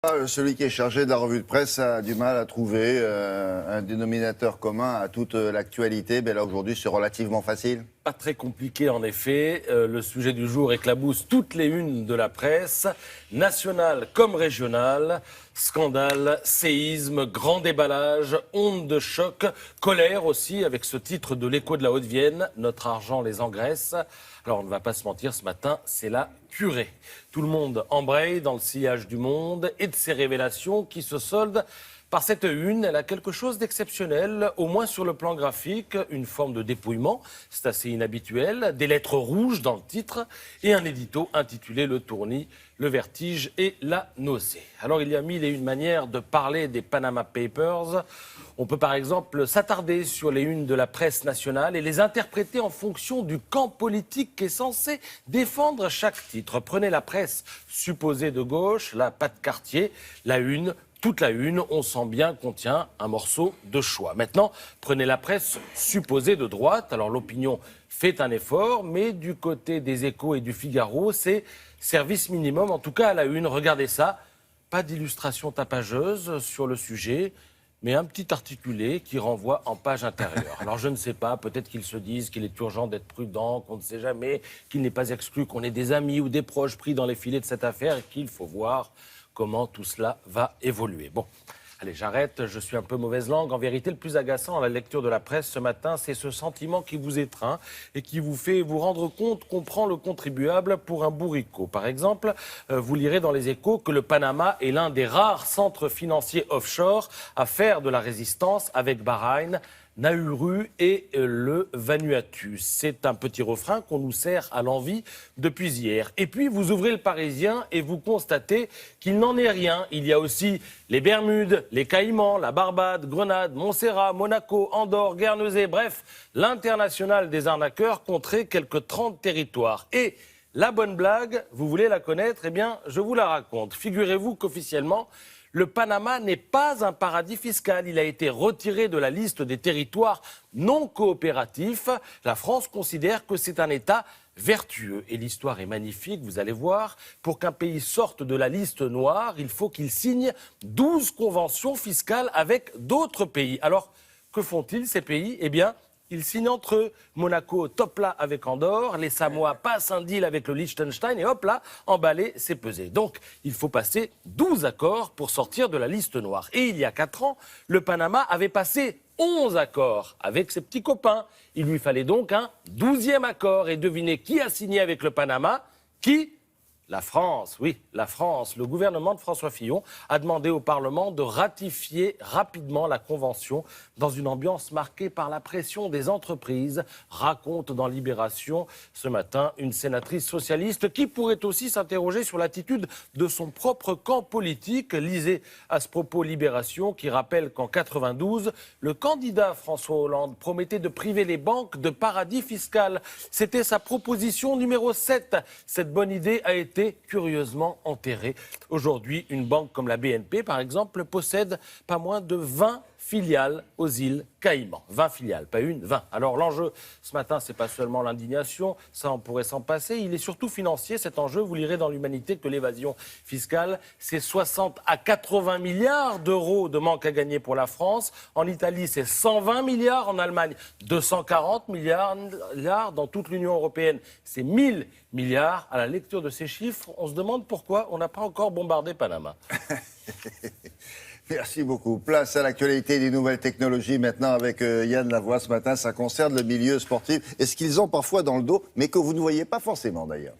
Celui qui est chargé de la revue de presse a du mal à trouver un dénominateur commun à toute l'actualité. Mais là, aujourd'hui, c'est relativement facile. Pas très compliqué, en effet. Le sujet du jour éclabousse toutes les unes de la presse, nationale comme régionale. Scandale, séisme, grand déballage, onde de choc, colère aussi, avec ce titre de l'Écho de la Haute-Vienne, notre argent les engraisse. Alors, on ne va pas se mentir, ce matin, c'est la curée. Tout le monde embraye dans le sillage du Monde et de ses révélations qui se soldent par cette une. Elle a quelque chose d'exceptionnel, au moins sur le plan graphique, une forme de dépouillement, c'est assez inhabituel, des lettres rouges dans le titre et un édito intitulé Le tournis, le vertige et la nausée. Alors il y a mille et une manières de parler des Panama Papers. On peut par exemple s'attarder sur les unes de la presse nationale et les interpréter en fonction du camp politique qui est censé défendre chaque titre. Prenez la presse supposée de gauche, la patte quartier, la une. Toute la une, on sent bien, contient un morceau de choix. Maintenant, prenez la presse supposée de droite. Alors l'opinion fait un effort, mais du côté des Échos et du Figaro, c'est service minimum, en tout cas à la une. Regardez ça, pas d'illustration tapageuse sur le sujet, mais un petit articulé qui renvoie en page intérieure. Alors je ne sais pas, peut-être qu'ils se disent qu'il est urgent d'être prudent, qu'on ne sait jamais, qu'il n'est pas exclu qu'on ait des amis ou des proches pris dans les filets de cette affaire et qu'il faut voir comment tout cela va évoluer. Bon, allez, j'arrête, je suis un peu mauvaise langue. En vérité, le plus agaçant à la lecture de la presse ce matin, c'est ce sentiment qui vous étreint et qui vous fait vous rendre compte qu'on prend le contribuable pour un bourricot. Par exemple, vous lirez dans les Échos que le Panama est l'un des rares centres financiers offshore à faire de la résistance avec Bahreïn, Nauru et le Vanuatu. C'est un petit refrain qu'on nous sert à l'envi depuis hier. Et puis, vous ouvrez le Parisien et vous constatez qu'il n'en est rien. Il y a aussi les Bermudes, les Caïmans, la Barbade, Grenade, Montserrat, Monaco, Andorre, Guernesey. Bref, l'international des arnaqueurs compterait quelques 30 territoires. Et la bonne blague, vous voulez la connaître? Eh bien, je vous la raconte. Figurez-vous qu'officiellement, le Panama n'est pas un paradis fiscal. Il a été retiré de la liste des territoires non coopératifs. La France considère que c'est un État vertueux. Et l'histoire est magnifique, vous allez voir. Pour qu'un pays sorte de la liste noire, il faut qu'il signe 12 conventions fiscales avec d'autres pays. Alors, que font-ils, ces pays? Eh bien, ils signent entre eux. Monaco top là avec Andorre, les Samoa passent un deal avec le Liechtenstein et hop là, emballé, c'est pesé. Donc, il faut passer 12 accords pour sortir de la liste noire. Et il y a 4 ans, le Panama avait passé 11 accords avec ses petits copains. Il lui fallait donc un 12e accord. Et devinez qui a signé avec le Panama? Qui? La France, oui, la France. Le gouvernement de François Fillon a demandé au Parlement de ratifier rapidement la Convention dans une ambiance marquée par la pression des entreprises, raconte dans Libération ce matin une sénatrice socialiste qui pourrait aussi s'interroger sur l'attitude de son propre camp politique. Lisez à ce propos Libération qui rappelle qu'en 92, le candidat François Hollande promettait de priver les banques de paradis fiscal. C'était sa proposition numéro 7. Cette bonne idée a été curieusement enterrée. Aujourd'hui, une banque comme la BNP, par exemple, possède pas moins de 20 filiales aux îles Caïmans. 20 filiales, pas une, 20. Alors l'enjeu ce matin, c'est pas seulement l'indignation, ça on pourrait s'en passer, il est surtout financier cet enjeu. Vous lirez dans l'Humanité que l'évasion fiscale, c'est 60 à 80 milliards d'euros de manque à gagner pour la France. En Italie, c'est 120 milliards, en Allemagne, 240 milliards, dans toute l'Union européenne, c'est 1000 milliards. À la lecture de ces chiffres, on se demande pourquoi on n'a pas encore bombardé Panama. Merci beaucoup. Place à l'actualité des nouvelles technologies maintenant avec Yann Lavoie ce matin. Ça concerne le milieu sportif et ce qu'ils ont parfois dans le dos, mais que vous ne voyez pas forcément d'ailleurs.